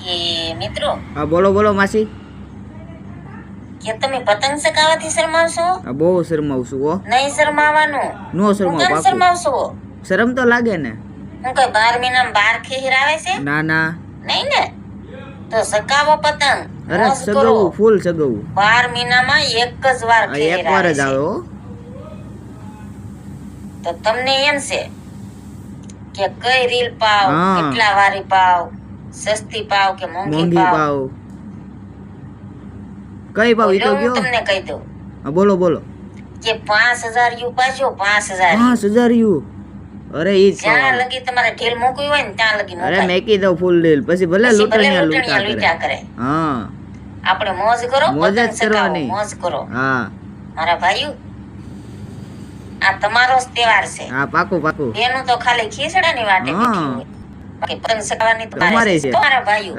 કે મિત્રો હા બોલો બોલો માસી. કે તમે પતંગ ચગાવવાથી શરમાવશો? આ બહુ શરમાવું છું હો. નહીં શરમાવાનું. નો હું શરમાવ કેમ પાકું. શરમાવશો? શરમ તો લાગે ને. હું કઈ 12 મહિનામાં 12 ખેહીર આવે છે? ના ના. નહીં ને. તો ચગાવો પતંગ. અરે મોજ કરો. સગાવું ફૂલ સગાવું. 12 મહિનામાં એક જ વાર આ ખેહીર એક વાર આવે જ આવે છે. હો. તો તમને એમ છે કે કઈ રીલ પાવ, હા. કેટલા વારી પાવ, સસ્તી પાવ કે મોંઘી મોંઘી પાવ? પાવ. કઈ પાવ ઈ તો બોલો, હું કયો. તમને કહી દઉં હા બોલો બોલો. કે 5000 યુ પાછો 5000 5000 યુ. અરે ઈ જ જ્યાં પાવ. લગી તમારે ઢીલ મૂકવી હોય ને ત્યાં લગી અરે મુકાય. મેકી દઉં ફૂલ ડીલ પછી ભલે પછી ભલે લૂંટણીયા લૂંટણીયા લૂંટા લૂંટ્યા કરે. કરે. હા આપણે મોજ કરો, મોજ જ પતંગ ચગાવો, કરવાની. મોજ કરો. હા મારા ભાઈઓ, આ તમારો જ તહેવાર છે. હા પાકું પાકું. એનું તો ખાલી ખીચડાની વાટે હા. બેઠી હોય. બાકી પતંગ ચગાવવાની તો તમારે છે. મારા ભાઈઓ